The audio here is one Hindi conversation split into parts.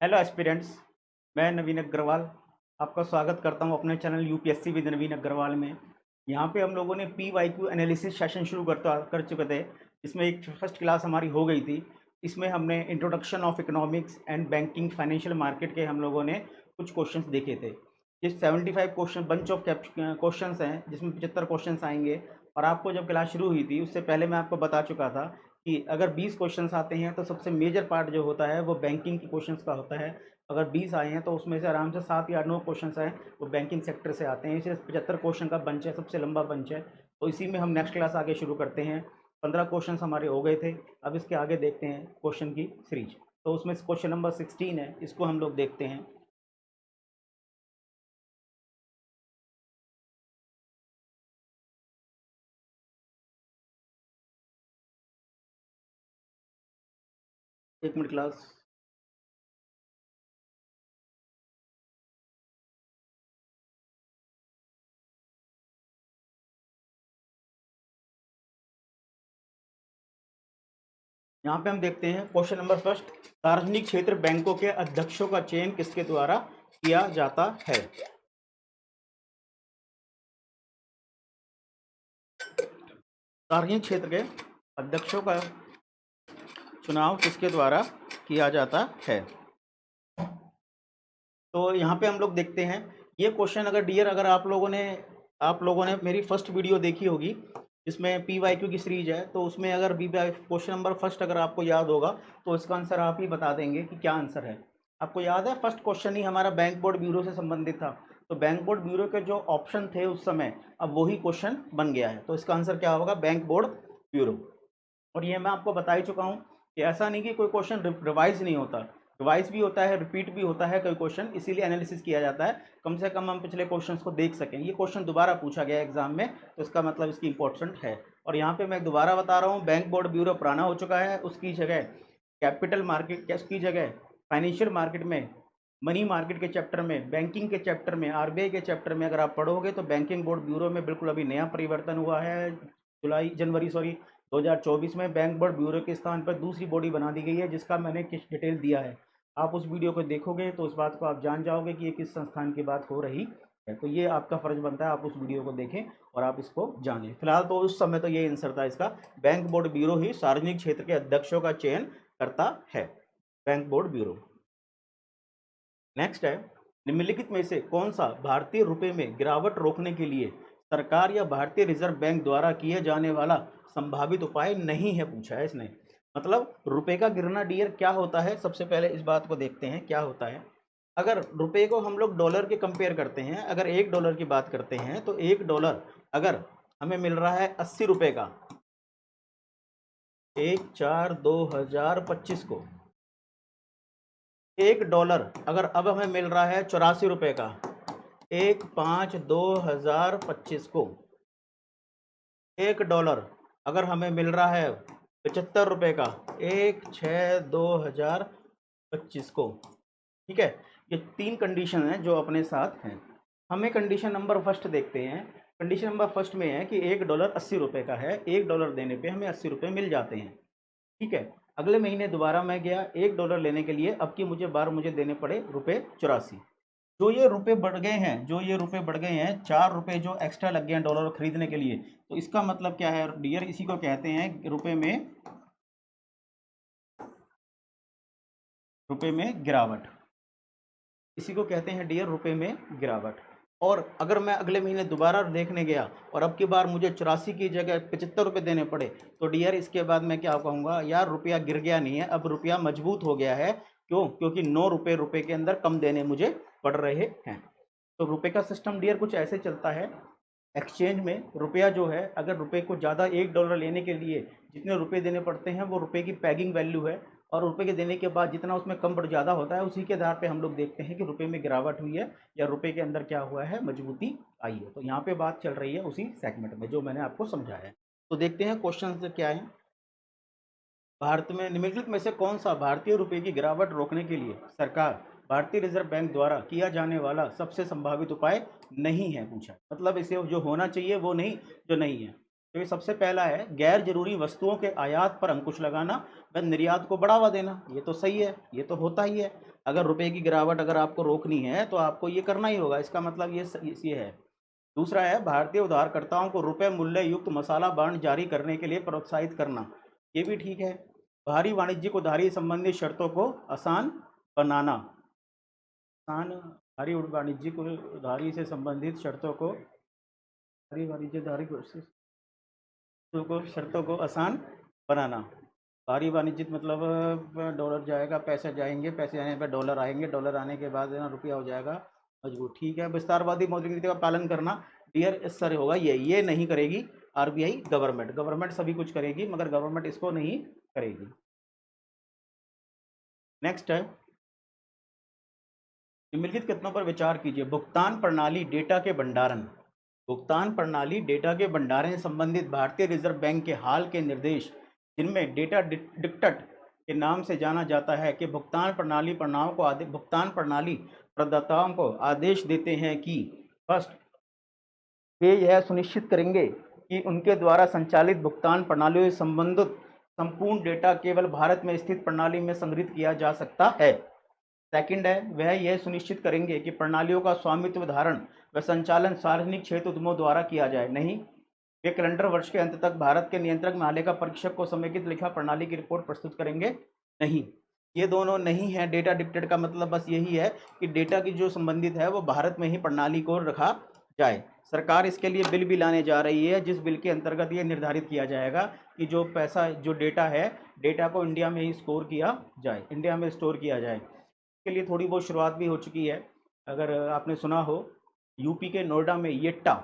हेलो एस्पिरेंट्स, मैं नवीन अग्रवाल आपका स्वागत करता हूं अपने चैनल यूपीएससी विद नवीन अग्रवाल में। यहां पे हम लोगों ने पीवाईक्यू एनालिसिस सेशन शुरू कर चुके थे। इसमें एक फर्स्ट क्लास हमारी हो गई थी। इसमें हमने introduction of economics and banking financial market के हम लोगों ने कुछ क्वेश्चंस देखे थे। ये 75 क्वेश्चन बंच ऑफ क्वेश्चंस हैं, जिसमें 75 क्वेश्चंस आएंगे। और आपको जब क्लास शुरू हुई थी उससे पहले मैं आपको बता चुका था कि अगर 20 क्वेश्चंस आते हैं तो सबसे मेजर पार्ट जो होता है वो बैंकिंग के क्वेश्चंस का होता है। अगर 20 आए हैं तो उसमें से आराम से 7 या 9 क्वेश्चंस आए वो बैंकिंग सेक्टर से आते हैं। इसे 75 क्वेश्चन का बंच है, सबसे लंबा बंच है। तो इसी में हम नेक्स्ट क्लास आगे शुरू करते हैं। 15 क्वेश्चंस हमारे हो गए थे। अब इसके आगे देखते हैं क्वेश्चन की सीरीज। तो उसमें क्वेश्चन नंबर 16 है, इसको हम लोग देखते हैं। एक मिनट क्लास। यहाँ पे हम देखते हैं क्वेश्चन नंबर फर्स्ट। सार्वजनिक क्षेत्र बैंकों के अध्यक्षों का चयन किसके द्वारा किया जाता है? सार्वजनिक क्षेत्र के अध्यक्षों का चुनाव किसके द्वारा किया जाता है? तो यहाँ पे हम लोग देखते हैं ये क्वेश्चन। अगर आप लोगों ने मेरी फर्स्ट वीडियो देखी होगी जिसमें पीवाईक्यू की सीरीज है, तो उसमें अगर बी क्वेश्चन नंबर फर्स्ट अगर आपको याद होगा तो इसका आंसर आप ही बता देंगे कि क्या आंसर है। आपको याद है फर्स्ट क्वेश्चन ही हमारा बैंक बोर्ड ब्यूरो से संबंधित था। तो बैंक बोर्ड ब्यूरो के जो ऑप्शन थे उस समय, अब वही क्वेश्चन बन गया है। तो इसका आंसर क्या होगा? Bank board bureau. और ये मैं आपको बता ही चुका हूँ कि ऐसा नहीं कि कोई क्वेश्चन रिवाइज नहीं होता। रिवाइज भी होता है, रिपीट भी होता है कोई क्वेश्चन, इसीलिए एनालिसिस किया जाता है। कम से कम हम पिछले क्वेश्चंस को देख सकें। ये क्वेश्चन दोबारा पूछा गया एग्जाम में, तो इसका मतलब इसकी इंपॉर्टेंट है। और यहाँ पे मैं दोबारा बता रहा हूँ, बैंक बोर्ड ब्यूरो पुराना हो चुका है। उसकी जगह कैपिटल मार्केट, उसकी जगह फाइनेंशियल मार्केट में, मनी मार्केट के चैप्टर में, बैंकिंग के चैप्टर में, आरबीआई के चैप्टर में अगर आप पढ़ोगे तो बैंकिंग बोर्ड ब्यूरो में बिल्कुल अभी नया परिवर्तन हुआ है। जनवरी 2024 में बैंक बोर्ड ब्यूरो के स्थान पर दूसरी बॉडी बना दी गई है, जिसका मैंने किस डिटेल दिया है। आप उस वीडियो को देखोगे तो उस बात को आप जान जाओगे कि ये किस संस्थान की बात हो रही है। तो ये आपका फर्ज बनता है आप उस वीडियो को देखें और आप इसको जानें। फिलहाल तो उस समय तो ये आंसर था इसका, बैंक बोर्ड ब्यूरो ही सार्वजनिक क्षेत्र के अध्यक्षों का चयन करता है। Bank board bureau. नेक्स्ट है, निम्नलिखित में से कौन सा भारतीय रुपए में गिरावट रोकने के लिए सरकार या भारतीय रिजर्व बैंक द्वारा किए जाने वाला संभावित उपाय नहीं है, पूछा है इसने। मतलब रुपए का गिरना डियर क्या होता है, सबसे पहले इस बात को देखते हैं क्या होता है। अगर रुपए को हम लोग डॉलर के कंपेयर करते हैं, अगर $1 की बात करते हैं तो $1 अगर हमें मिल रहा है 80 रुपए का, 1/4/2025 को, $1 अगर अब हमें मिल रहा है 84 रुपए का, 1/5/2025 को, $1 अगर हमें मिल रहा है 75 रुपए का, 1/6/2025 को। ठीक है, ये 3 कंडीशन है जो अपने साथ हैं। हमें कंडीशन नंबर फर्स्ट देखते हैं। कंडीशन नंबर फर्स्ट में है कि $1 80 रुपए का है, $1 देने पे हमें 80 रुपए मिल जाते हैं। ठीक है, अगले महीने दोबारा मैं गया $1 लेने के लिए, अब की मुझे देने पड़े ₹84। जो ये रुपए बढ़ गए हैं, 4 रुपए जो एक्स्ट्रा लग गए हैं डॉलर खरीदने के लिए, तो इसका मतलब क्या है डियर? इसी को कहते हैं रुपए में गिरावट। इसी को कहते हैं डियर रुपए में गिरावट। और अगर मैं अगले महीने दोबारा देखने गया और अब की बार मुझे 84 की जगह 75 रुपये देने पड़े, तो डियर इसके बाद मैं क्या कहूँगा? यार रुपया गिर गया नहीं है, अब रुपया मजबूत हो गया है। क्यों? क्योंकि 9 रुपये रुपये के अंदर कम देने मुझे पड़ रहे हैं। तो रुपए का सिस्टम डियर कुछ ऐसे चलता है। एक्सचेंज में रुपया जो है, अगर रुपए को ज़्यादा $1 लेने के लिए जितने रुपए देने पड़ते हैं वो रुपए की पैगिंग वैल्यू है। और रुपए के देने के बाद जितना उसमें कम बढ़ ज़्यादा होता है, उसी के आधार पे हम लोग देखते हैं कि रुपए में गिरावट हुई है या रुपए के अंदर क्या हुआ है, मजबूती आई है। तो यहाँ पे बात चल रही है उसी सेगमेंट में जो मैंने आपको समझाया है। तो देखते हैं क्वेश्चन क्या है। भारत में निम्नलिखित में से कौन सा भारतीय रुपए की गिरावट रोकने के लिए सरकार भारतीय रिजर्व बैंक द्वारा किया जाने वाला सबसे संभावित उपाय नहीं है, पूछा। मतलब इसे जो होना चाहिए वो नहीं, जो नहीं है। तो ये सबसे पहला है, गैर जरूरी वस्तुओं के आयात पर अंकुश लगाना व निर्यात को बढ़ावा देना। ये तो सही है, ये तो होता ही है। अगर रुपए की गिरावट अगर आपको रोकनी है तो आपको ये करना ही होगा, इसका मतलब ये है। दूसरा है भारतीय उधारकर्ताओं को रुपए मूल्य युक्त मसाला बॉन्ड जारी करने के लिए प्रोत्साहित करना, ये भी ठीक है। भारी वाणिज्यिक उधारी संबंधी शर्तों को आसान बनाना, आसान भारी वाणिज्यिक उधारी से संबंधित शर्तों को, भारी वाणिज्यिक उधारी शर्तों को आसान बनाना। भारी वाणिज्यिक मतलब डॉलर जाएगा, पैसे जाएंगे, पैसे आने पर डॉलर आएंगे, डॉलर आने के बाद ना रुपया हो जाएगा मजबूत। ठीक है, विस्तारवादी मौद्रिक नीति का पालन करना, डियर इस सर होगा ये नहीं करेगी आरबीआई। गवर्नमेंट सभी कुछ करेगी मगर गवर्नमेंट इसको नहीं करेगी। नेक्स्ट है निम्नलिखित कथनों पर विचार कीजिए। भुगतान प्रणाली डेटा के भंडारण, भुगतान प्रणाली डेटा के भंडारण से संबंधित भारतीय रिजर्व बैंक के हाल के निर्देश, जिनमें डेटा डिक्टेट के नाम से जाना जाता है, कि भुगतान प्रणाली प्रदाताओं को आदेश देते हैं कि फर्स्ट, वे यह सुनिश्चित करेंगे कि उनके द्वारा संचालित भुगतान प्रणालियों से संबंधित संपूर्ण डेटा केवल भारत में स्थित प्रणाली में संग्रहित किया जा सकता है। सेकंड है, वह यह सुनिश्चित करेंगे कि प्रणालियों का स्वामित्व धारण व संचालन सार्वजनिक क्षेत्र उद्यमों द्वारा किया जाए। नहीं, वे कैलेंडर वर्ष के अंत तक भारत के नियंत्रक महालेखा परीक्षक को समेकित लेखा प्रणाली की रिपोर्ट प्रस्तुत करेंगे। नहीं, ये दोनों नहीं है। डेटा डिक्टेट का मतलब बस यही है कि डेटा की जो संबंधित है वो भारत में ही प्रणाली को रखा जाए। सरकार इसके लिए बिल भी लाने जा रही है, जिस बिल के अंतर्गत ये निर्धारित किया जाएगा कि जो पैसा जो डेटा है, डेटा को इंडिया में ही स्टोर किया जाए, इंडिया में स्टोर किया जाए। के लिए थोड़ी बहुत शुरुआत भी हो चुकी है। अगर आपने सुना हो, यूपी के नोएडा में येट्टा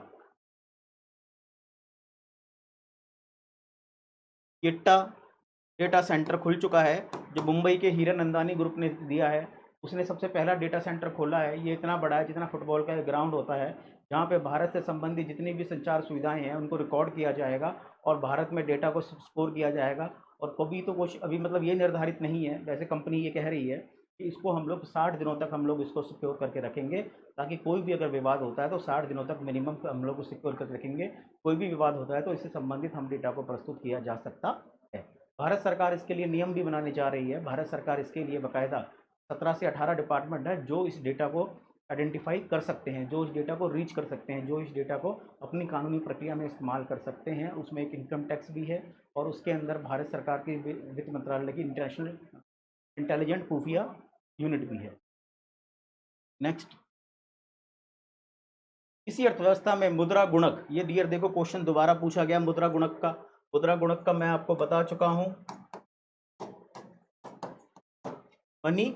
डेटा सेंटर खुल चुका है, जो मुंबई के हीरानंदानी ग्रुप ने दिया है। उसने सबसे पहला डेटा सेंटर खोला है। ये इतना बड़ा है जितना फुटबॉल का ग्राउंड होता है, जहाँ पे भारत से संबंधित जितनी भी संचार सुविधाएं हैं उनको रिकॉर्ड किया जाएगा और भारत में डेटा को स्टोर किया जाएगा। और कभी तो कुछ अभी मतलब ये निर्धारित नहीं है, वैसे कंपनी ये कह रही है कि इसको हम लोग 60 दिनों तक हम लोग इसको सिक्योर करके रखेंगे, ताकि कोई भी अगर विवाद होता है तो 60 दिनों तक मिनिमम हम लोग सिक्योर करके रखेंगे। कोई भी विवाद होता है तो इससे संबंधित हम डेटा को प्रस्तुत किया जा सकता है। भारत सरकार इसके लिए नियम भी बनाने जा रही है। भारत सरकार इसके लिए बाकायदा 17 से 18 डिपार्टमेंट है जो इस डेटा को आइडेंटिफाई कर सकते हैं, जो इस डेटा को रीच कर सकते हैं, जो इस डेटा को अपनी कानूनी प्रक्रिया में इस्तेमाल कर सकते हैं। उसमें एक इनकम टैक्स भी है और उसके अंदर भारत सरकार की वित्त मंत्रालय की इंटरनेशनल इंटेलिजेंट खुफिया यूनिट भी है। नेक्स्ट, इसी अर्थव्यवस्था में मुद्रा गुणक, ये डियर देखो क्वेश्चन दोबारा पूछा गया मुद्रा गुणक का। मुद्रा गुणक का मैं आपको बता चुका हूं, मनी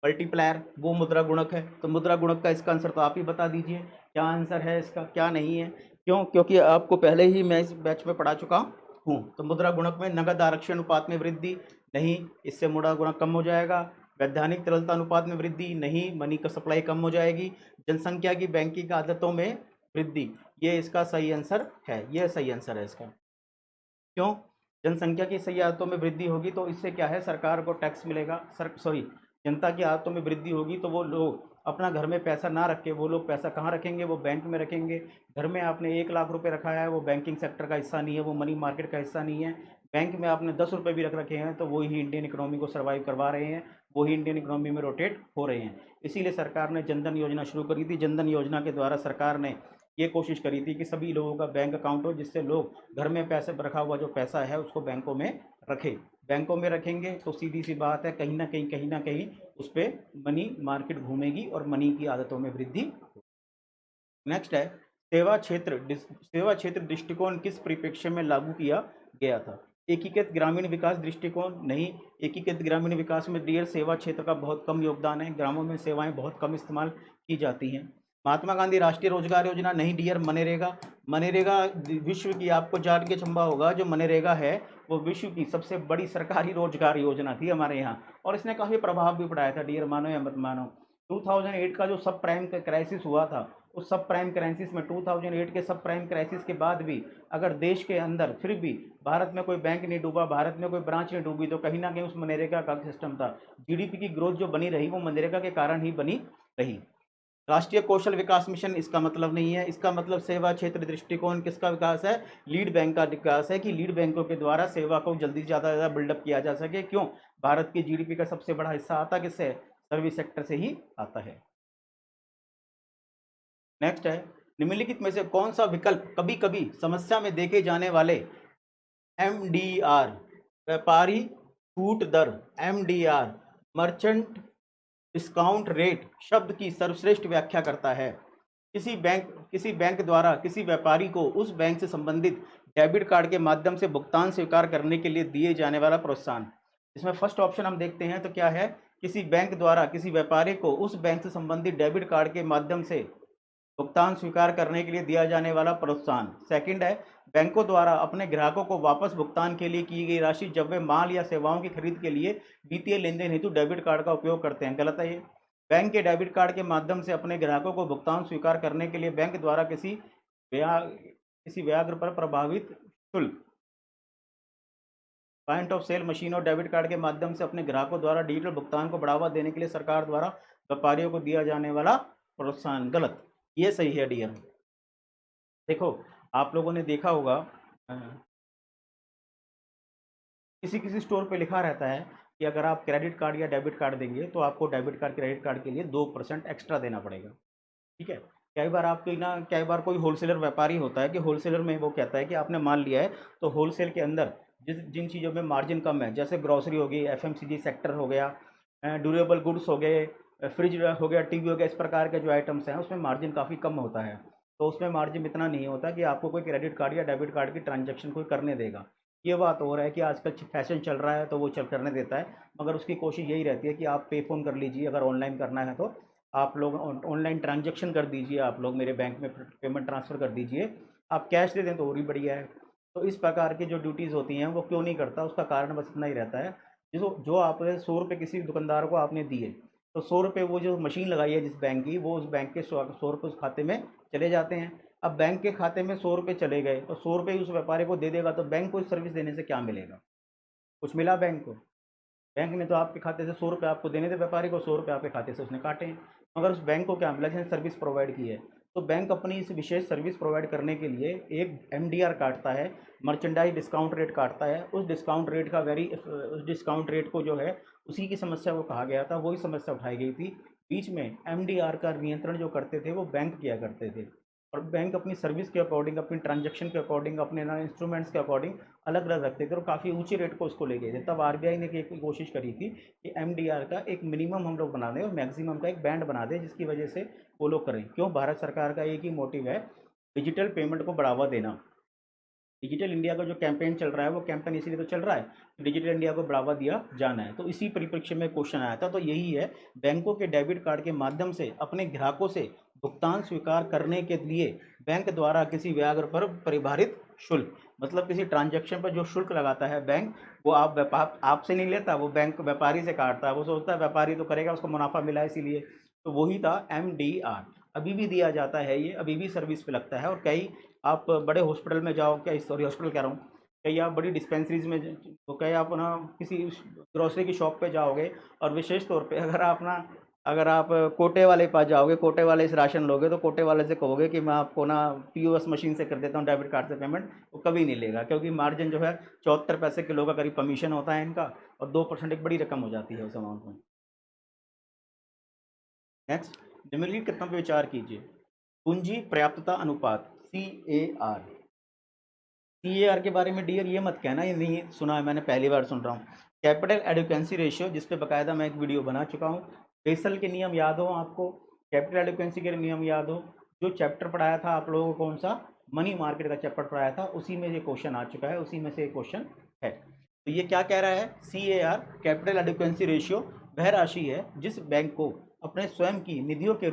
मल्टीप्लायर वो मुद्रा गुणक है। तो मुद्रा गुणक का इसका आंसर तो आप ही बता दीजिए, क्या आंसर है इसका, क्या नहीं है। क्यों? क्योंकि आपको पहले ही मैं इस बैच में पढ़ा चुका हूँ। तो मुद्रा गुणक में नगद आरक्षण अनुपात में वृद्धि, नहीं, इससे मुद्रा गुणक कम हो जाएगा। वैधानिक तरलता अनुपात में वृद्धि, नहीं, मनी का सप्लाई कम हो जाएगी। जनसंख्या की बैंकिंग आदतों में वृद्धि, ये इसका सही आंसर है, ये सही आंसर है इसका। क्यों? जनसंख्या की सही आदतों में वृद्धि होगी तो इससे क्या है, सरकार को टैक्स मिलेगा। जनता की आदतों में वृद्धि होगी तो वो लोग अपना घर में पैसा ना रख के वो लोग पैसा कहाँ रखेंगे, वो बैंक में रखेंगे। घर में आपने 1 लाख रुपए रखा है, वो बैंकिंग सेक्टर का हिस्सा नहीं है, वो मनी मार्केट का हिस्सा नहीं है। बैंक में आपने 10 रुपये भी रख रखे हैं तो वही इंडियन इकोनॉमी को सर्वाइव करवा रहे हैं, वही इंडियन इकोनॉमी में रोटेट हो रहे हैं। इसीलिए सरकार ने जनधन योजना शुरू करी थी। जनधन योजना के द्वारा सरकार ने ये कोशिश करी थी कि सभी लोगों का बैंक अकाउंट हो, जिससे लोग घर में पैसे रखा हुआ जो पैसा है उसको बैंकों में रखें। बैंकों में रखेंगे तो सीधी सी बात है, कहीं ना कहीं उस पर मनी मार्केट घूमेगी और मनी की आदतों में वृद्धि। नेक्स्ट है, सेवा क्षेत्र दृष्टिकोण किस परिप्रेक्ष्य में लागू किया गया था? एकीकृत ग्रामीण विकास दृष्टिकोण, नहीं। एकीकृत ग्रामीण विकास में डियर सेवा क्षेत्र का बहुत कम योगदान है, ग्रामों में सेवाएं बहुत कम इस्तेमाल की जाती हैं। महात्मा गांधी राष्ट्रीय रोजगार योजना, नहीं डियर। मनरेगा, मनरेगा विश्व की, आपको जान के चंबा होगा, जो मनरेगा है वो विश्व की सबसे बड़ी सरकारी रोजगार योजना थी हमारे यहाँ, और इसने काफ़ी प्रभाव भी पड़ाया था डियर, मानो या मत मानो। 2008 का जो सब प्राइम क्राइसिस हुआ था, उस सब प्राइम क्राइसिस में 2008 के सब प्राइम क्राइसिस के बाद भी अगर देश के अंदर फिर भी भारत में कोई बैंक नहीं डूबा, भारत में कोई ब्रांच नहीं डूबी, तो कहीं ना कहीं उस मनरेगा का सिस्टम था। जीडीपी की ग्रोथ जो बनी रही वो मनरेगा के कारण ही बनी रही। राष्ट्रीय कौशल विकास मिशन इसका मतलब नहीं है। इसका मतलब सेवा क्षेत्र दृष्टिकोण किसका विकास है? लीड बैंक का विकास है कि लीड बैंकों के द्वारा सेवा को जल्दी से ज़्यादा बिल्डअप किया जा सके। क्यों? भारत की जीडीपी का सबसे बड़ा हिस्सा आता किससे है? सर्विस सेक्टर से ही आता है। नेक्स्ट है, निम्नलिखित में से कौन सा विकल्प कभी कभी समस्या में देखे जाने वाले एमडीआर, व्यापारी छूट दर, एमडीआर, मर्चेंट डिस्काउंट रेट शब्द की सर्वश्रेष्ठ व्याख्या करता है? किसी बैंक द्वारा किसी व्यापारी को उस बैंक से संबंधित डेबिट कार्ड के माध्यम से भुगतान स्वीकार करने के लिए दिए जाने वाला प्रोत्साहन। इसमें फर्स्ट ऑप्शन हम देखते हैं तो क्या है? किसी बैंक द्वारा किसी व्यापारी को उस बैंक से संबंधित डेबिट कार्ड के माध्यम से भुगतान स्वीकार करने के लिए दिया जाने वाला प्रोत्साहन। सेकंड है, बैंकों द्वारा अपने ग्राहकों को वापस भुगतान के लिए की गई राशि जब वे माल या सेवाओं की खरीद के लिए वित्तीय लेनदेन हेतु डेबिट कार्ड का उपयोग करते हैं। गलत है ये। बैंक के डेबिट कार्ड के माध्यम से अपने ग्राहकों को भुगतान स्वीकार करने के लिए बैंक द्वारा किसी व्याग्र पर प्रभावित शुल्क, पॉइंट ऑफ सेल मशीन और डेबिट कार्ड के माध्यम से अपने ग्राहकों द्वारा डिजिटल भुगतान को बढ़ावा देने के लिए सरकार द्वारा व्यापारियों को दिया जाने वाला प्रोत्साहन। गलत, ये सही है डियर। देखो, आप लोगों ने देखा होगा किसी किसी स्टोर पे लिखा रहता है कि अगर आप क्रेडिट कार्ड या डेबिट कार्ड देंगे तो आपको डेबिट कार्ड क्रेडिट कार्ड के लिए 2% एक्स्ट्रा देना पड़ेगा। ठीक है। कई बार कोई होलसेलर व्यापारी होता है कि होलसेलर में वो कहता है कि आपने माल लिया है तो होलसेल के अंदर जिन चीज़ों में मार्जिन कम है, जैसे ग्रॉसरी हो गई, एफएमसीजी सेक्टर हो गया, ड्यूरेबल गुड्स हो गए, फ्रिज हो गया, टीवी हो गया, इस प्रकार के जो आइटम्स हैं उसमें मार्जिन काफ़ी कम होता है। तो उसमें मार्जिन इतना नहीं होता कि आपको कोई क्रेडिट कार्ड या डेबिट कार्ड की ट्रांजैक्शन कोई करने देगा। ये बात हो रहा है कि आजकल फैशन चल रहा है तो वो चल करने देता है, मगर उसकी कोशिश यही रहती है कि आप पे फ़ोन कर लीजिए, अगर ऑनलाइन करना है तो आप लोग ऑनलाइन ट्रांजैक्शन कर दीजिए, आप लोग मेरे बैंक में पेमेंट ट्रांसफ़र कर दीजिए। आप कैश दे दें तो और भी बढ़िया है। तो इस प्रकार की जो ड्यूटीज़ होती हैं वो क्यों नहीं करता, उसका कारण बस इतना ही रहता है। जो जो आपने 100 रुपये किसी दुकानदार को आपने दिए, तो 100 रुपये वो जो मशीन लगाई है जिस बैंक की, वो उस बैंक के 100 रुपये उस खाते में चले जाते हैं। अब बैंक के खाते में 100 रुपये चले गए और 100 रुपये उस व्यापारी को दे देगा तो बैंक को इस सर्विस देने से क्या मिलेगा? कुछ मिला बैंक को? बैंक ने तो आपके खाते से 100 रुपये आपको देने थे व्यापारी को, 100 रुपये आपके खाते से उसने काटे हैं, मगर उस बैंक को क्या मिला? जिसने सर्विस प्रोवाइड की है। तो बैंक अपनी इस विशेष सर्विस प्रोवाइड करने के लिए एक एमडीआर काटता है, मर्चेंडाइज डिस्काउंट रेट काटता है। उस डिस्काउंट रेट को जो है उसी की समस्या को कहा गया था, वही समस्या उठाई गई थी। बीच में एमडीआर का नियंत्रण जो करते थे वो बैंक किया करते थे, और बैंक अपनी सर्विस के अकॉर्डिंग, अपनी ट्रांजैक्शन के अकॉर्डिंग, अपने ना इंस्ट्रूमेंट्स के अकॉर्डिंग अलग अलग रखते थे और काफ़ी ऊंचे रेट को उसको ले गए थे। तब आरबीआई ने एक कोशिश करी थी कि एमडीआर का एक मिनिमम हम लोग बना दें और मैक्सिमम का एक बैंड बना दें, जिसकी वजह से वो लोग करें। क्यों? भारत सरकार का एक ही मोटिव है, डिजिटल पेमेंट को बढ़ावा देना। डिजिटल इंडिया का जो कैंपेन चल रहा है वो कैंपेन इसीलिए तो चल रहा है, डिजिटल इंडिया को बढ़ावा दिया जाना है। तो इसी परिप्रेक्ष्य में क्वेश्चन आया था। तो यही है, बैंकों के डेबिट कार्ड के माध्यम से अपने ग्राहकों से भुगतान स्वीकार करने के लिए बैंक द्वारा किसी व्यापार पर परिभाषित शुल्क, मतलब किसी ट्रांजैक्शन पर जो शुल्क लगाता है बैंक, वो आपसे नहीं लेता, वो बैंक व्यापारी से काटता है। वो सोचता है व्यापारी तो करेगा, उसको मुनाफा मिला इसीलिए। तो वही था एमडीआर। अभी भी दिया जाता है ये, अभी भी सर्विस पे लगता है। और कई आप बड़े हॉस्पिटल में जाओ, क्या सॉरी हॉस्पिटल कह रहा हूँ, कहीं आप बड़ी डिस्पेंसरीज में तो कहीं आप ना किसी ग्रोसरी की शॉप पे जाओगे, और विशेष तौर पे अगर आप कोटे वाले के पास जाओगे, कोटे वाले से राशन लोगे, तो कोटे वाले से कहोगे कि मैं आपको ना पीओएस मशीन से कर देता हूँ डेबिट कार्ड से पेमेंट, वो कभी नहीं लेगा, क्योंकि मार्जिन जो है 74 पैसे किलो का करीब कमीशन होता है इनका, और 2% एक बड़ी रकम हो जाती है उस अमाउंट में। नेक्स्ट, निम्नलिखित कथनों पर विचार कीजिए। पूंजी पर्याप्तता अनुपात, CAR। CAR के बारे में डियर ये मत कहना ये नहीं सुना है, मैंने पहली बार सुन रहा हूँ। कैपिटल एडिक्वेंसी रेशियो, जिस पे बाकायदा मैं एक वीडियो बना चुका हूँ। बेसल के नियम याद हो आपको, कैपिटल एडिक्वेंसी के नियम याद हो। जो चैप्टर पढ़ाया था आप लोगों को, कौन सा? मनी मार्केट का चैप्टर पढ़ाया था, उसी में ये क्वेश्चन आ चुका है, उसी में से एक क्वेश्चन है। तो ये क्या कह रहा है? CAR, कैपिटल एडिक्वेंसी रेशियो, वह राशि है जिस बैंक को अपने स्वयं की निधियों के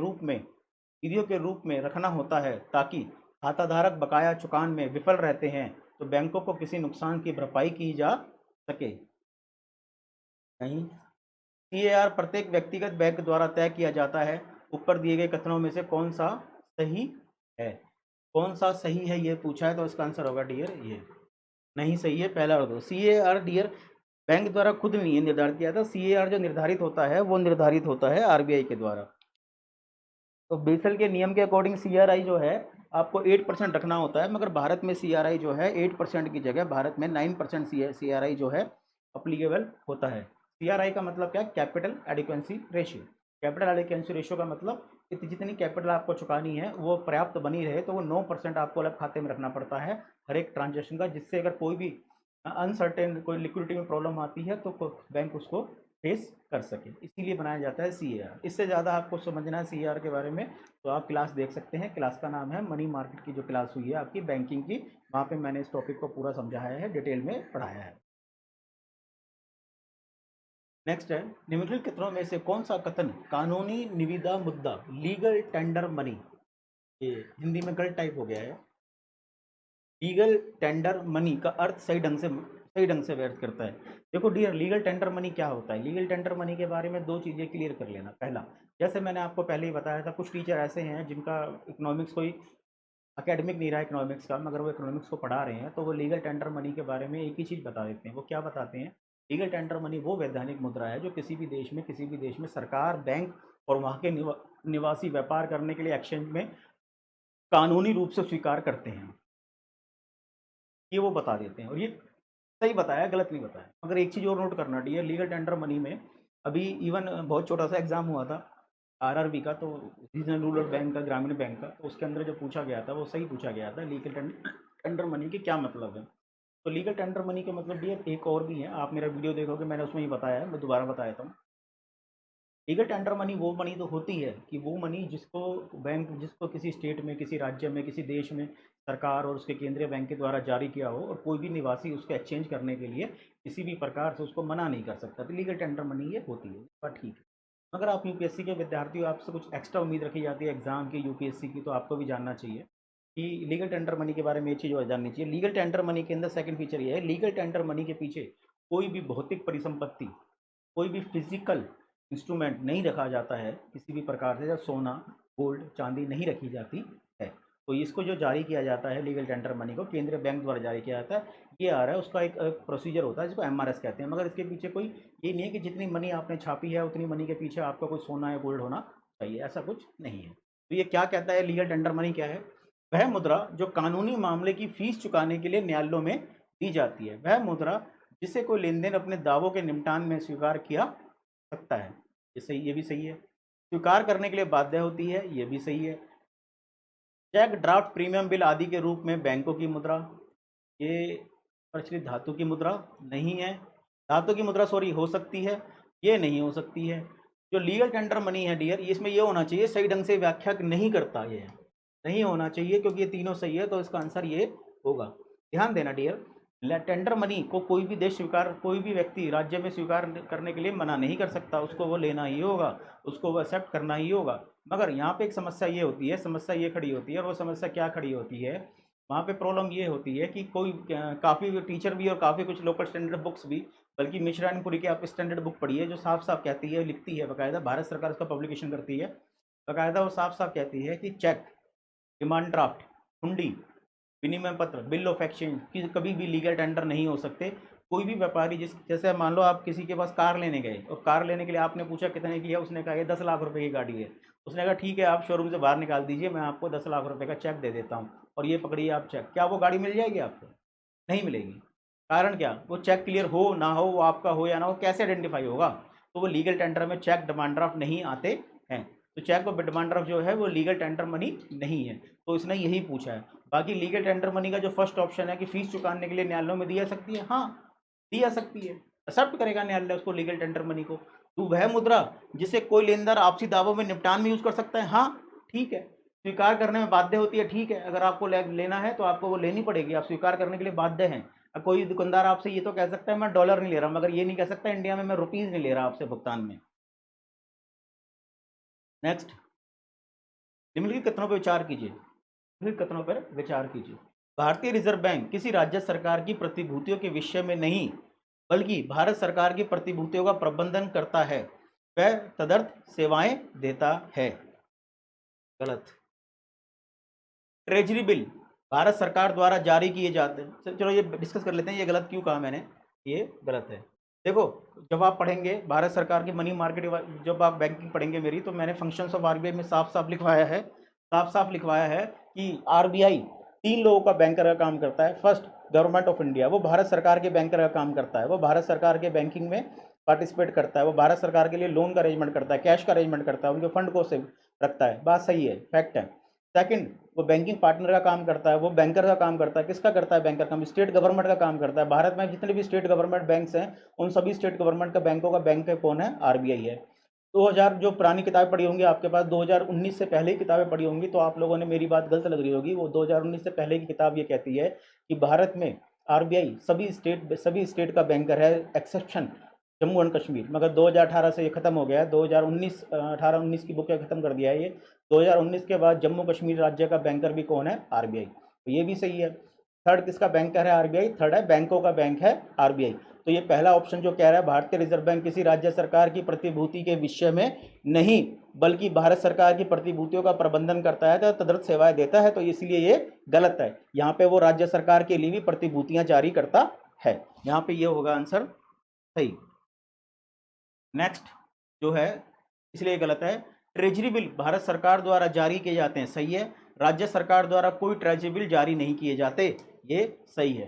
रूप में रखना होता है, ताकि खाताधारक बकाया चुकान में विफल रहते हैं तो बैंकों को किसी नुकसान की भरपाई की जा सके। नहीं, CAR प्रत्येक व्यक्तिगत बैंक द्वारा तय किया जाता है। ऊपर दिए गए कथनों में से कौन सा सही है? कौन सा सही है ये पूछा है, तो इसका आंसर होगा डियर ये। नहीं सही है पहला और दो। CAR डियर बैंक द्वारा खुद नहीं निर्धारित किया था। CAR जो निर्धारित होता है वो निर्धारित होता है RBI के द्वारा। तो बेसल के नियम के अकॉर्डिंग सीआरआई जो है आपको 8% रखना होता है, मगर भारत में सीआरआई जो है 8% की जगह भारत में 9% सीआरआई जो है अप्लीकेबल होता है। सीआरआई का मतलब क्या है? Capital adequacy ratio. Capital adequacy ratio का मतलब जितनी कैपिटल आपको चुकानी है वो पर्याप्त बनी रहे, तो वो 9% आपको अलग खाते में रखना पड़ता है हर एक ट्रांजेक्शन का, जिससे अगर कोई भी अनसर्टेन कोई लिक्विडिटी में प्रॉब्लम आती है तो बैंक उसको फेस कर सके, इसीलिए बनाया जाता है सीएआर। इससे ज़्यादा आपको समझना है सीएआर के बारे में तो आप क्लास देख सकते हैं, क्लास का नाम है मनी मार्केट की जो क्लास हुई है आपकी बैंकिंग की, वहाँ पे मैंने इस टॉपिक को पूरा समझाया है, डिटेल में पढ़ाया है। नेक्स्ट है, निम्नलिखित कथनों में से कौन सा कथन कानूनी निविदा मुद्दा लीगल टेंडर मनी, ये हिंदी में गलत टाइप हो गया है, लीगल टेंडर मनी का अर्थ सही ढंग से व्यक्त करता है। देखो डियर, लीगल टेंडर मनी क्या होता है? लीगल टेंडर मनी के बारे में दो चीज़ें क्लियर कर लेना। पहला, जैसे मैंने आपको पहले ही बताया था, कुछ टीचर ऐसे हैं जिनका इकोनॉमिक्स कोई एकेडमिक नहीं रहा इकोनॉमिक्स का, मगर वो इकोनॉमिक्स को पढ़ा रहे हैं, तो वो लीगल टेंडर मनी के बारे में एक ही चीज़ बता देते हैं। वो क्या बताते हैं? लीगल टेंडर मनी वो वैधानिक मुद्रा है जो किसी भी देश में सरकार, बैंक और वहाँ के निवासी व्यापार करने के लिए एक्सचेंज में कानूनी रूप से स्वीकार करते हैं, ये वो बता देते हैं। और ये सही बताया, गलत नहीं बताया। मगर एक चीज़ और नोट करना डियर, लीगल टेंडर मनी में अभी इवन बहुत छोटा सा एग्जाम हुआ था आरआरबी का, तो रीजनल रूरल बैंक का, ग्रामीण बैंक का, तो उसके अंदर जो पूछा गया था वो सही पूछा गया था, लीगल टेंडर मनी के क्या मतलब है। तो लीगल टेंडर मनी के मतलब डियर एक और भी है, आप मेरा वीडियो देखोगे मैंने उसमें ही बताया है, मैं दोबारा बताया था। लीगल टेंडर मनी वो मनी तो होती है कि वो मनी जिसको किसी स्टेट में, किसी राज्य में, किसी देश में सरकार और उसके केंद्रीय बैंक के द्वारा जारी किया हो, और कोई भी निवासी उसको एक्सचेंज करने के लिए किसी भी प्रकार से उसको मना नहीं कर सकता, तो लीगल टेंडर मनी ये होती है। बात ठीक है। अगर आप यूपीएससी के विद्यार्थी हो, आपसे कुछ एक्स्ट्रा उम्मीद रखी जाती है एग्जाम की, यूपीएससी की, तो आपको भी जानना चाहिए कि लीगल टेंडर मनी के बारे में ये चीज़ और जाननी चाहिए। लीगल टेंडर मनी के अंदर सेकंड फीचर ये है, लीगल टेंडर मनी के पीछे कोई भी भौतिक परिसंपत्ति, कोई भी फिजिकल इंस्ट्रूमेंट नहीं रखा जाता है किसी भी प्रकार से, जैसे सोना, गोल्ड, चांदी नहीं रखी जाती है। तो इसको जो जारी किया जाता है लीगल टेंडर मनी को केंद्रीय बैंक द्वारा जारी किया जाता है, ये आ रहा है उसका एक प्रोसीजर होता है जिसको एमआरएस कहते हैं। मगर इसके पीछे कोई ये नहीं है कि जितनी मनी आपने छापी है उतनी मनी के पीछे आपका कोई सोना या गोल्ड होना चाहिए, ऐसा कुछ नहीं है। तो ये क्या कहता है, लीगल टेंडर मनी क्या है? वह मुद्रा जो कानूनी मामले की फीस चुकाने के लिए न्यायालयों में दी जाती है, वह मुद्रा जिसे कोई लेन देन अपने दावों के निपटान में स्वीकार किया सकता है, ये सही, ये भी सही है। स्वीकार करने के लिए बाध्य होती है, ये भी सही है। चेक, ड्राफ्ट, प्रीमियम बिल आदि के रूप में बैंकों की मुद्रा, ये प्रचलित धातु की मुद्रा नहीं है। धातु की मुद्रा सॉरी हो सकती है, ये नहीं हो सकती है। जो लीगल टेंडर मनी है डियर, इसमें ये होना चाहिए, सही ढंग से व्याख्या नहीं करता, ये नहीं होना चाहिए, क्योंकि ये तीनों सही है, तो इसका आंसर ये होगा। ध्यान देना डियर, टेंडर मनी को कोई भी देश स्वीकार, कोई भी व्यक्ति राज्य में स्वीकार करने के लिए मना नहीं कर सकता, उसको वो लेना ही होगा, उसको वो एक्सेप्ट करना ही होगा। मगर यहाँ पे एक समस्या ये होती है, समस्या ये खड़ी होती है, और वो समस्या क्या खड़ी होती है, वहाँ पे प्रॉब्लम ये होती है कि कोई काफ़ी टीचर भी और काफ़ी कुछ लोकल स्टैंडर्ड बुक्स भी, बल्कि मिश्रा एंड पुरी की आप स्टैंडर्ड बुक पढ़िए जो साफ साफ कहती है, लिखती है बाकायदा, भारत सरकार उसका पब्लिकेशन करती है बाकायदा, वो साफ साफ कहती है कि चेक, डिमांड ड्राफ्ट, हुंडी, विनिमय पत्र, बिल ऑफ एक्सचेंज की कभी भी लीगल टेंडर नहीं हो सकते। कोई भी व्यापारी जैसे मान लो आप किसी के पास कार लेने गए, और कार लेने के लिए आपने पूछा कितने की है, उसने कहा ये 10 लाख रुपए की गाड़ी है, उसने कहा ठीक है आप शोरूम से बाहर निकाल दीजिए, मैं आपको 10 लाख रुपए का चेक दे देता हूँ, और ये पकड़िए आप चेक, क्या वो गाड़ी मिल जाएगी आपको? नहीं मिलेगी। कारण क्या? वो चेक क्लियर हो ना हो, वो आपका हो या ना हो, कैसे आइडेंटिफाई होगा? तो वो लीगल टेंडर में चेक, डिमांड ड्राफ्ट नहीं आते हैं, तो चेक और डिमांड ड्राफ्ट जो है वो लीगल टेंडर मनी नहीं है, तो इसने यही पूछा है। बाकी लीगल टेंडर मनी का जो फर्स्ट ऑप्शन है कि फीस चुकाने के लिए न्यायालयों में दी जा सकती है, हाँ दी जा सकती है, एक्सेप्ट करेगा न्यायालय उसको, लीगल टेंडर मनी को। तो वह मुद्रा जिसे कोई लेनदार आपसी दावों में निपटान में यूज कर सकता है, हाँ ठीक है। स्वीकार करने में बाध्य होती है, ठीक है, अगर आपको लेना है तो आपको वो लेनी पड़ेगी, आप स्वीकार करने के लिए बाध्य हैं। अब कोई दुकानदार आपसे ये तो कह सकता है मैं डॉलर नहीं ले रहा, मगर ये नहीं कह सकता इंडिया में मैं रुपीज नहीं ले रहा आपसे भुगतान में। नेक्स्ट, निम्नलिखित कथनों पर विचार कीजिए, निम्नलिखित कथनों पर विचार कीजिए। भारतीय रिजर्व बैंक किसी राज्य सरकार की प्रतिभूतियों के विषय में नहीं, बल्कि भारत सरकार की प्रतिभूतियों का प्रबंधन करता है, वह तदर्थ सेवाएं देता है। गलत। ट्रेजरी बिल भारत सरकार द्वारा जारी किए जाते हैं, चलो ये डिस्कस कर लेते हैं, ये गलत क्यों कहा मैंने, ये गलत है। देखो, जब आप पढ़ेंगे भारत सरकार की मनी मार्केट, जब आप बैंकिंग पढ़ेंगे मेरी, तो मैंने फंक्शंस ऑफ आरबीआई में साफ साफ लिखवाया है, साफ साफ लिखवाया है कि आरबीआई 3 लोगों का बैंकर का काम करता है। फर्स्ट, गवर्नमेंट ऑफ इंडिया, वो भारत सरकार के बैंकर का काम करता है, वो भारत सरकार के बैंकिंग में पार्टिसिपेट करता है, वो भारत सरकार के लिए लोन का अरेंजमेंट करता है, कैश का अरेंजमेंट करता है, उनके फंड को सेव रखता है। बात सही है, फैक्ट है। सेकंड, वो बैंकिंग पार्टनर का काम करता है, वो बैंकर का काम करता है। किसका करता है बैंकर काम? स्टेट गवर्नमेंट का काम करता है। भारत में जितने भी स्टेट गवर्नमेंट बैंक्स हैं, उन सभी स्टेट गवर्नमेंट का बैंकों का बैंक कौन है? आरबीआई है। 2000 जो पुरानी किताबें पढ़ी होंगी आपके पास, 2019 से पहले की किताबें पढ़ी होंगी, तो आप लोगों ने, मेरी बात गलत लग रही होगी, वो 2019 से पहले की किताब ये कहती है कि भारत में आरबीआई सभी स्टेट का बैंकर है, एक्सेप्शन जम्मू एंड कश्मीर। मगर 2018 से ये खत्म हो गया है, 2019 18-19 की बुक खत्म कर दिया है ये। 2019 के बाद जम्मू कश्मीर राज्य का बैंकर भी कौन है? आरबीआई। तो ये भी सही है। थर्ड किसका बैंकर है? आरबीआई। थर्ड है बैंकों का बैंक है आरबीआई। तो ये पहला ऑप्शन जो कह रहा है भारतीय रिजर्व बैंक किसी राज्य सरकार की प्रतिभूति के विषय में नहीं, बल्कि भारत सरकार की प्रतिभूतियों का प्रबंधन करता है तो तदर्थ सेवाएं देता है, तो इसलिए ये गलत है। यहाँ पे वो राज्य सरकार के लिए भी प्रतिभूतियां जारी करता है। यहाँ पे ये होगा आंसर सही। नेक्स्ट जो है, इसलिए गलत है। ट्रेजरी बिल भारत सरकार द्वारा जारी किए जाते हैं, सही है। राज्य सरकार द्वारा कोई ट्रेजरी बिल जारी नहीं किए जाते, ये सही है।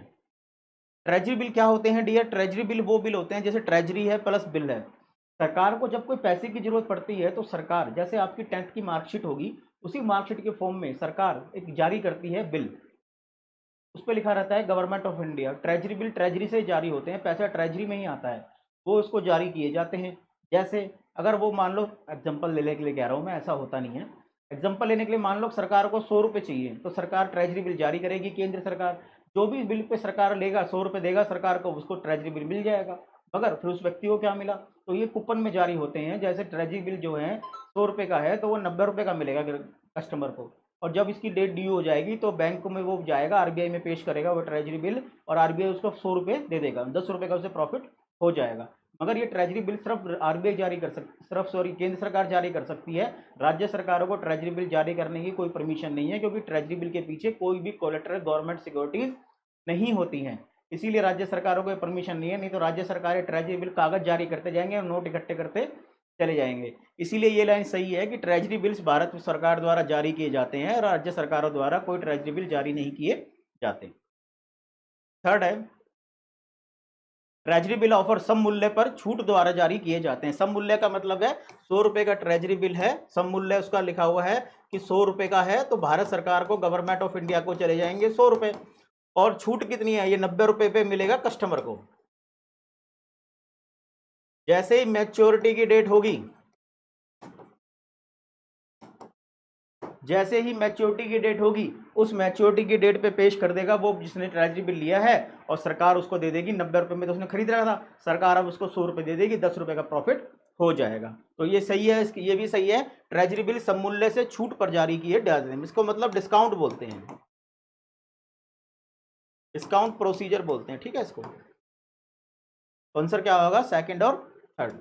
ट्रेजरी बिल क्या होते हैं डियर? ट्रेजरी बिल वो बिल होते हैं, जैसे ट्रेजरी है प्लस बिल है। सरकार को जब कोई पैसे की जरूरत पड़ती है तो सरकार, जैसे आपकी 10th की मार्कशीट होगी, उसी मार्कशीट के फॉर्म में सरकार एक जारी करती है बिल, उस पर लिखा रहता है government of India. Treasury bill treasury से जारी होते हैं, पैसा ट्रेजरी में ही आता है, वो उसको जारी किए जाते हैं। जैसे अगर वो, मान लो एग्जांपल लेने के लिए कह रहा हूँ मैं, ऐसा होता नहीं है। एग्जांपल लेने के लिए मान लो सरकार को 100 रुपये चाहिए, तो सरकार ट्रेजरी बिल जारी करेगी, केंद्र सरकार। जो भी बिल पे सरकार लेगा, 100 रुपये देगा सरकार को, उसको ट्रेजरी बिल मिल जाएगा। मगर फिर उस व्यक्ति को क्या मिला? तो ये कूपन में जारी होते हैं। जैसे ट्रेजरी बिल जो है 100 रुपये का है, तो वो 90 रुपये का मिलेगा कस्टमर को। और जब इसकी डेट ड्यू हो जाएगी तो बैंक में वो जाएगा, आरबीआई में पेश करेगा वो ट्रेजरी बिल, और आरबीआई उसको 100 रुपये दे देगा, 10 रुपये का उसे प्रॉफिट हो जाएगा। मगर ये ट्रेजरी बिल सिर्फ आरबीआई जारी कर सकती, सिर्फ सॉरी केंद्र सरकार जारी कर सकती है। राज्य सरकारों को ट्रेजरी बिल जारी करने की कोई परमिशन नहीं है, क्योंकि ट्रेजरी बिल के पीछे कोई भी कोलेटरल गवर्नमेंट सिक्योरिटीज नहीं होती हैं। इसीलिए राज्य सरकारों को परमिशन नहीं है, नहीं तो राज्य सरकारें ट्रेजरी बिल कागज जारी करते जाएंगे और नोट इकट्ठे करते चले जाएंगे। इसीलिए ये लाइन सही है कि ट्रेजरी बिल्स भारत सरकार द्वारा जारी किए जाते हैं, राज्य सरकारों द्वारा कोई ट्रेजरी बिल जारी नहीं किए जाते। थर्ड है, ट्रेजरी बिल ऑफर सम मूल्य पर छूट द्वारा जारी किए जाते हैं। सम मूल्य का मतलब है 100 रुपये का ट्रेजरी बिल है, सम मूल्य उसका लिखा हुआ है कि 100 रुपये का है, तो भारत सरकार को, गवर्नमेंट ऑफ इंडिया को चले जाएंगे 100 रुपये। और छूट कितनी है? ये 90 रुपये पे मिलेगा कस्टमर को। जैसे ही मैच्योरिटी की डेट होगी, जैसे ही मैच्योरिटी की डेट होगी, उस मैच्योरिटी की डेट पे पेश कर देगा वो जिसने ट्रेजरी बिल लिया है, और सरकार उसको दे देगी 90 रुपये में, तो उसने खरीद रहा था, सरकार अब उसको 100 रुपये दे देगी, 10 रुपये का प्रॉफिट हो जाएगा। तो ये सही है, ये भी सही है। ट्रेजरी बिल सममूल्य से छूट पर जारी किए जाते हैं, इसको मतलब डिस्काउंट बोलते हैं, डिस्काउंट प्रोसीजर बोलते हैं, ठीक है इसको। आंसर क्या होगा? सेकंड और थर्ड।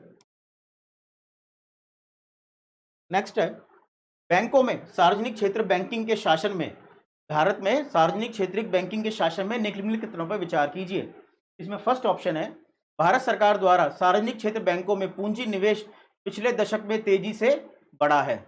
नेक्स्ट है, बैंकों में सार्वजनिक क्षेत्र बैंकिंग के शासन में, भारत में सार्वजनिक क्षेत्रीय बैंकिंग के शासन में निम्नलिखित पर विचार कीजिए। इसमें फर्स्ट ऑप्शन है, भारत सरकार द्वारा सार्वजनिक क्षेत्र बैंकों में पूंजी निवेश पिछले दशक में तेजी से बढ़ा है।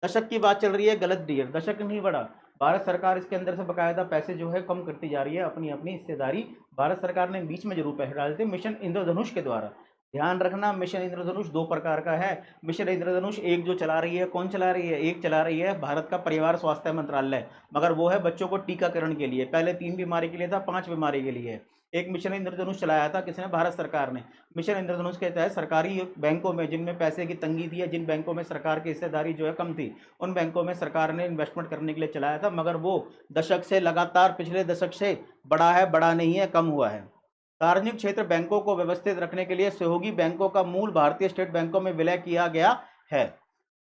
दशक की बात चल रही है, गलत डियर, दशक नहीं बढ़ा। भारत सरकार इसके अंदर से बकायदा पैसे जो है कम करती जा रही है, अपनी अपनी हिस्सेदारी। भारत सरकार ने बीच में जरूर पैसे डाले थे मिशन इंद्रधनुष के द्वारा। ध्यान रखना, मिशन इंद्रधनुष 2 प्रकार का है। मिशन इंद्रधनुष एक जो चला रही है, कौन चला रही है? एक चला रही है भारत का परिवार स्वास्थ्य मंत्रालय, मगर वो है बच्चों को टीकाकरण के लिए। पहले 3 बीमारी के लिए था, 5 बीमारी के लिए। एक मिशन इंद्रधनुष चलाया था किसने? भारत सरकार ने। मिशन इंद्रधनुष के तहत सरकारी बैंकों में जिनमें पैसे की तंगी थी, या जिन बैंकों में सरकार की हिस्सेदारी जो है कम थी, उन बैंकों में सरकार ने इन्वेस्टमेंट करने के लिए चलाया था, मगर वो दशक से लगातार, पिछले दशक से बढ़ा है, बढ़ा नहीं है, कम हुआ है। सार्वजनिक क्षेत्र बैंकों को व्यवस्थित रखने के लिए सहयोगी बैंकों का मूल भारतीय स्टेट बैंकों में विलय किया गया है।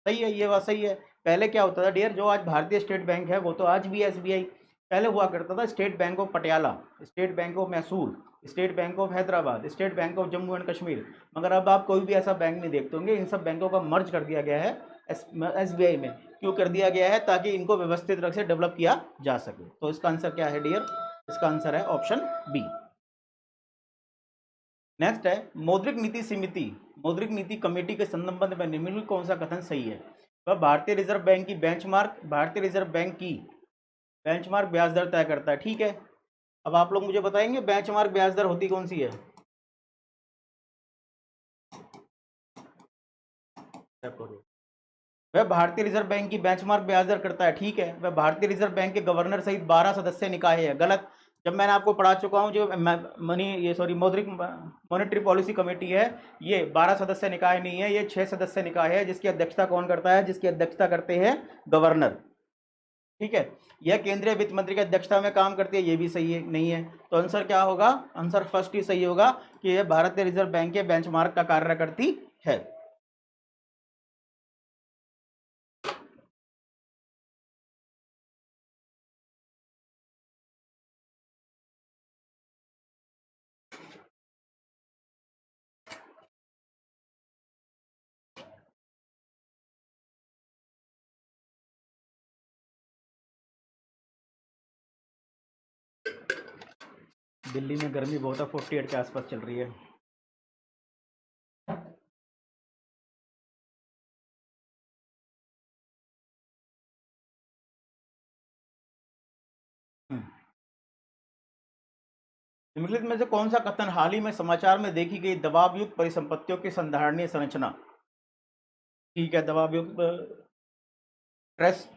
सही है, ये बात सही है। पहले क्या होता था डियर, जो आज भारतीय स्टेट बैंक है वो तो आज भी एसबीआई। पहले हुआ करता था state bank of Patiala, state bank of Mysore, state bank of Hyderabad, state bank of Jammu and Kashmir. मगर अब आप कोई भी ऐसा बैंक नहीं देखते होंगे। इन सब बैंकों का मर्ज कर दिया गया है एसबीआई में। क्यों कर दिया गया है? ताकि इनको व्यवस्थित रूप से डेवलप किया जा सके। तो इसका आंसर क्या है डियर? इसका आंसर है ऑप्शन बी। नेक्स्ट है मौद्रिक नीति समिति, मौद्रिक नीति कमेटी के संबंध में निम्नलिखित में कौन सा कथन सही है? वह भारतीय रिजर्व बैंक की बेंचमार्क, भारतीय रिजर्व बैंक की बेंचमार्क ब्याज दर तय करता है। ठीक है, अब आप लोग मुझे बताएंगे बेंचमार्क ब्याज दर होती कौन सी है? वह भारतीय रिजर्व बैंक की बेंचमार्क ब्याज दर करता है। ठीक है, वह भारतीय रिजर्व बैंक के गवर्नर सहित 12 सदस्य निकाय है। गलत, जब मैंने आपको पढ़ा चुका हूं जो मौद्रिक मॉनेटरी पॉलिसी कमेटी है, ये 12 सदस्य निकाय नहीं है, ये 6 सदस्य निकाय है, जिसकी अध्यक्षता कौन करता है? जिसकी अध्यक्षता करते हैं गवर्नर। ठीक है, यह केंद्रीय वित्त मंत्री की अध्यक्षता में काम करती है, ये भी सही है नहीं है। तो आंसर क्या होगा? आंसर फर्स्ट ही सही होगा कि यह भारतीय रिजर्व बैंक के बेंचमार्क का कार्य करती है। दिल्ली में गर्मी बहुत है, 48 के आसपास चल रही है। निम्नलिखित में से कौन सा कथन हाल ही में समाचार में देखी गई दबावयुक्त परिसंपत्तियों की संधारणीय संरचना? ठीक है, दबावयुक्त ट्रस्ट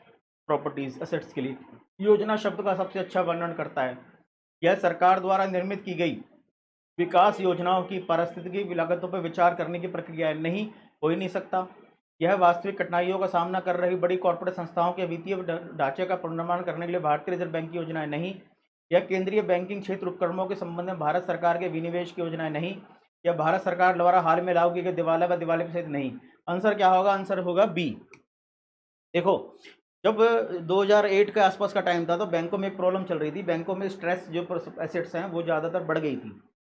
प्रॉपर्टीज एसेट्स के लिए योजना शब्द का सबसे अच्छा वर्णन करता है। यह सरकार द्वारा निर्मित की गई विकास योजनाओं की पारिस्थितिकी लागतों पर विचार करने की प्रक्रिया नहीं हो ही नहीं सकता। यह वास्तविक कठिनाइयों का सामना कर रही बड़ी कॉर्पोरेट संस्थाओं के वित्तीय ढांचे का पुनर्निर्माण करने के लिए भारतीय रिजर्व बैंक की योजनाएं नहीं। यह केंद्रीय बैंकिंग क्षेत्र उपक्रमों के संबंध में भारत सरकार के विनिवेश की योजनाएं नहीं। यह भारत सरकार द्वारा हाल में लागू की गई दिवाला व दिवाली सहित नहीं। आंसर क्या होगा? आंसर होगा बी। देखो, जब 2008 के आसपास का टाइम था तो बैंकों में एक प्रॉब्लम चल रही थी, बैंकों में स्ट्रेस जो एसेट्स हैं वो ज़्यादातर बढ़ गई थी।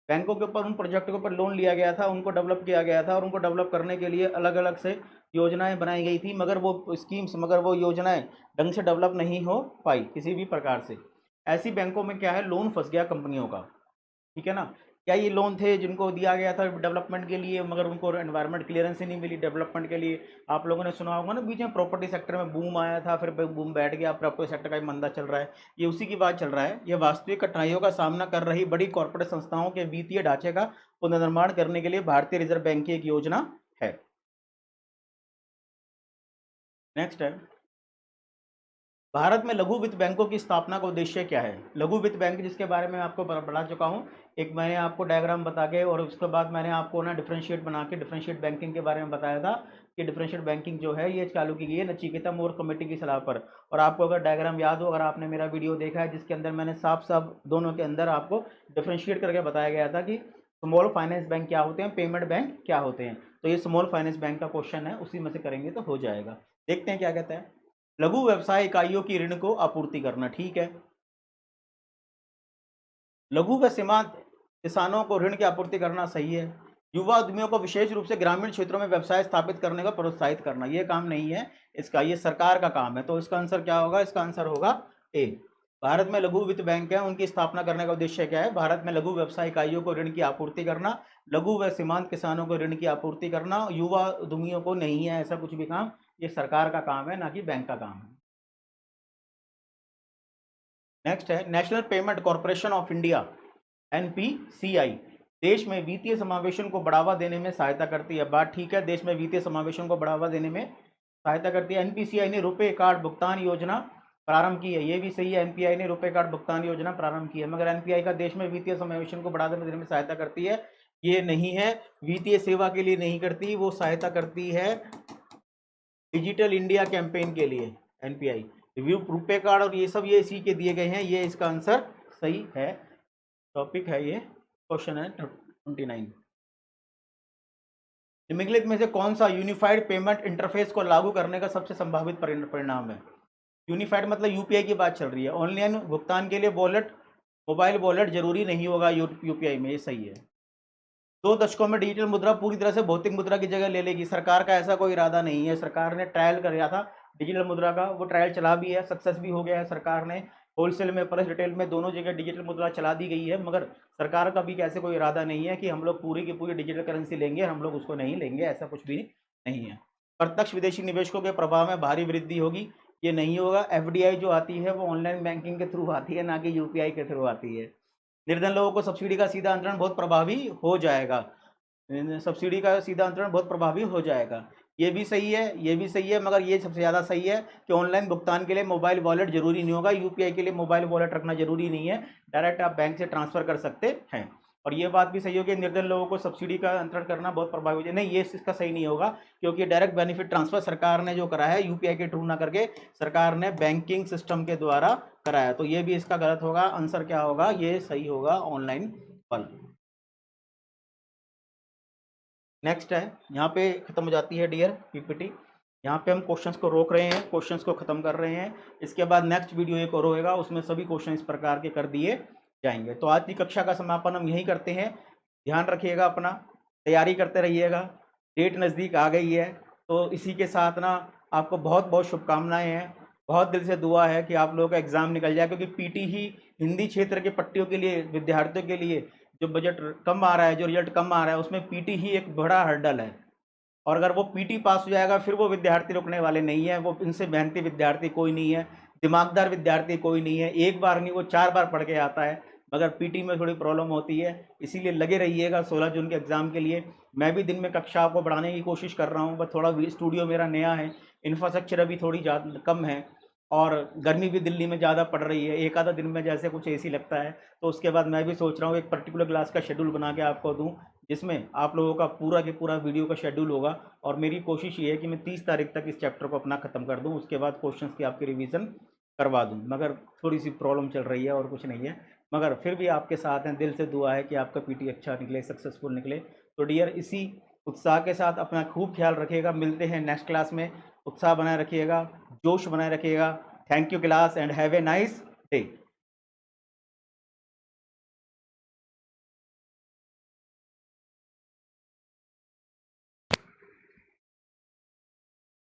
बैंकों के ऊपर उन प्रोजेक्ट के ऊपर लोन लिया गया था, उनको डेवलप किया गया था और उनको डेवलप करने के लिए अलग अलग से योजनाएं बनाई गई थी, मगर वो योजनाएं ढंग से डेवलप नहीं हो पाई किसी भी प्रकार से। ऐसी बैंकों में क्या है, लोन फंस गया कंपनियों का। ठीक है ना? क्या ये लोन थे जिनको दिया गया था डेवलपमेंट के लिए, मगर उनको एनवायरनमेंट क्लियरेंस ही नहीं मिली डेवलपमेंट के लिए। आप लोगों ने सुना होगा ना, बीच में प्रॉपर्टी सेक्टर में बूम आया था, फिर बूम बैठ गया, प्रॉपर्टी सेक्टर का मंदा चल रहा है। ये उसी की बात चल रहा है। ये वास्तविक कठिनाइयों का सामना कर रही बड़ी कॉर्पोरेट संस्थाओं के वित्तीय ढांचे का पुनर्निर्माण करने के लिए भारतीय रिजर्व बैंक की एक योजना है। नेक्स्ट है, भारत में लघु वित्त बैंकों की स्थापना का उद्देश्य क्या है? लघु वित्त बैंक, जिसके बारे में आपको बता चुका हूं, एक मैंने आपको डायग्राम बता के और उसके बाद मैंने आपको ना डिफरेंशिएट बना के डिफरेंशिएट बैंकिंग के बारे में बताया था कि डिफरेंशिएट बैंकिंग जो है ये चालू की गई है नचिकेता मोर कमेटी की सलाह पर। और आपको अगर डायग्राम याद हो, अगर आपने मेरा वीडियो देखा है जिसके अंदर मैंने साफ साफ दोनों के अंदर आपको डिफरेंशिएट करके बताया गया था कि स्मॉल फाइनेंस बैंक क्या होते हैं, पेमेंट बैंक क्या होते हैं। तो ये स्मॉल फाइनेंस बैंक का क्वेश्चन है, उसी में से करेंगे तो हो जाएगा। देखते हैं क्या कहता है। लघु व्यवसाय इकाइयों की ऋण को आपूर्ति करना। ठीक है, लघु व सीमांत किसानों को ऋण की आपूर्ति करना सही है। युवा उद्यमियों को विशेष रूप से ग्रामीण क्षेत्रों में व्यवसाय स्थापित करने का प्रोत्साहित करना, ये काम नहीं है इसका, ये सरकार का काम है। तो इसका आंसर क्या होगा? इसका आंसर होगा ए। भारत में लघु वित्त बैंक है, उनकी स्थापना करने का उद्देश्य क्या है? भारत में लघु व्यवसाय इकाइयों को ऋण की आपूर्ति करना, लघु व सीमांत किसानों को ऋण की आपूर्ति करना। युवा उद्यमियों को नहीं है ऐसा कुछ भी काम, ये सरकार का काम है, ना कि बैंक का काम है। नेक्स्ट है, national payment corporation of India NPCI देश में वित्तीय समावेशन को बढ़ावा देने में सहायता करती है। बात ठीक है, देश में वित्तीय समावेशन को बढ़ावा देने में सहायता करती है। एनपीसीआई ने रुपए कार्ड भुगतान योजना प्रारंभ की है, ये भी सही है, एनपीआई ने रुपए कार्ड भुगतान योजना प्रारंभ की है। मगर एनपीआई का देश में वित्तीय समावेशन को बढ़ावा देने में सहायता करती है, ये नहीं है। वित्तीय सेवा के लिए नहीं करती, वो सहायता करती है डिजिटल इंडिया कैंपेन के लिए। एनपीआई रिव्यू रुपए कार्ड और ये सब ये इसी के दिए गए हैं, ये इसका आंसर सही है। टॉपिक है ये, क्वेश्चन है 29। निम्नलिखित में से कौन सा यूनिफाइड पेमेंट इंटरफेस को लागू करने का सबसे संभावित परिणाम है? यूनिफाइड मतलब यूपीआई की बात चल रही है। ऑनलाइन भुगतान के लिए वॉलेट, मोबाइल वॉलेट जरूरी नहीं होगा यूपीआई में, ये सही है। 2 दशकों में डिजिटल मुद्रा पूरी तरह से भौतिक मुद्रा की जगह ले लेगी, सरकार का ऐसा कोई इरादा नहीं है। सरकार ने ट्रायल कर रहा था डिजिटल मुद्रा का, वो ट्रायल चला भी है, सक्सेस भी हो गया है सरकार ने होलसेल में प्लस रिटेल में दोनों जगह डिजिटल मुद्रा चला दी गई है, मगर सरकार का भी कैसे कोई इरादा नहीं है कि हम लोग पूरी की पूरी डिजिटल करेंसी लेंगे और हम लोग उसको नहीं लेंगे, ऐसा कुछ भी नहीं है। प्रत्यक्ष विदेशी निवेशकों के प्रभाव में भारी वृद्धि होगी, ये नहीं होगा। एफडीआई जो आती है वो ऑनलाइन बैंकिंग के थ्रू आती है, ना कि यूपीआई के थ्रू आती है। निर्धन लोगों को सब्सिडी का सीधा अंतरण बहुत प्रभावी हो जाएगा, सब्सिडी का सीधा अंतरण बहुत प्रभावी हो जाएगा। ये भी सही है, ये भी सही है, मगर ये सबसे ज़्यादा सही है कि ऑनलाइन भुगतान के लिए मोबाइल वॉलेट जरूरी नहीं होगा, यूपीआई के लिए मोबाइल वॉलेट रखना जरूरी नहीं है, डायरेक्ट आप बैंक से ट्रांसफर कर सकते हैं। और ये बात भी सही होगी, निर्धन लोगों को सब्सिडी का अंतरण करना बहुत प्रभावी हो जाए, नहीं ये इसका सही नहीं होगा, क्योंकि डायरेक्ट बेनिफिट ट्रांसफर सरकार ने जो करा है यूपीआई के थ्रू ना करके सरकार ने बैंकिंग सिस्टम के द्वारा कराया, तो ये भी इसका गलत होगा। आंसर क्या होगा, ये सही होगा ऑनलाइन वाला। नेक्स्ट है, यहाँ पे खत्म हो जाती है डियर पीपीटी, यहाँ पे हम क्वेश्चंस को रोक रहे हैं, क्वेश्चंस को खत्म कर रहे हैं। इसके बाद नेक्स्ट वीडियो एक और होएगा, उसमें सभी क्वेश्चन इस प्रकार के कर दिए जाएंगे। तो आज की कक्षा का समापन हम यही करते हैं। ध्यान रखिएगा अपना, तैयारी करते रहिएगा, डेट नज़दीक आ गई है, तो इसी के साथ ना आपको बहुत बहुत शुभकामनाएं हैं। बहुत दिल से दुआ है कि आप लोगों का एग्ज़ाम निकल जाए, क्योंकि पीटी ही हिंदी क्षेत्र के पट्टियों के लिए, विद्यार्थियों के लिए जो बजट कम आ रहा है, जो रिजल्ट कम आ रहा है, उसमें पीटी ही एक बड़ा हर्डल है। और अगर वो पीटी पास हो जाएगा फिर वो विद्यार्थी रुकने वाले नहीं है, वो इनसे मेहनती विद्यार्थी कोई नहीं है, दिमागदार विद्यार्थी कोई नहीं है, एक बार नहीं वो 4 बार पढ़ के आता है, मगर पीटी में थोड़ी प्रॉब्लम होती है। इसीलिए लगे रहिएगा 16 जून के एग्ज़ाम के लिए। मैं भी दिन में कक्षा आपको बढ़ाने की कोशिश कर रहा हूँ, बस थोड़ा स्टूडियो मेरा नया है, इंफ्रास्ट्रक्चर अभी थोड़ी ज़्यादा कम है, और गर्मी भी दिल्ली में ज़्यादा पड़ रही है, एक आधा दिन में जैसे कुछ एसी लगता है। तो उसके बाद मैं भी सोच रहा हूँ एक पर्टिकुलर क्लास का शेड्यूल बना के आपको दूँ, जिसमें आप लोगों का पूरा के पूरा वीडियो का शेड्यूल होगा। और मेरी कोशिश ये है कि मैं 30 तारीख तक इस चैप्टर को अपना ख़त्म कर दूं, उसके बाद क्वेश्चंस की आपकी रिवीजन करवा दूं, मगर थोड़ी सी प्रॉब्लम चल रही है और कुछ नहीं है। मगर फिर भी आपके साथ हैं, दिल से दुआ है कि आपका पीटी अच्छा निकले, सक्सेसफुल निकले। तो डियर, इसी उत्साह के साथ अपना खूब ख्याल रखिएगा, मिलते हैं नेक्स्ट क्लास में। उत्साह बनाए रखिएगा, जोश बनाए रखिएगा। Thank you class and have a nice day.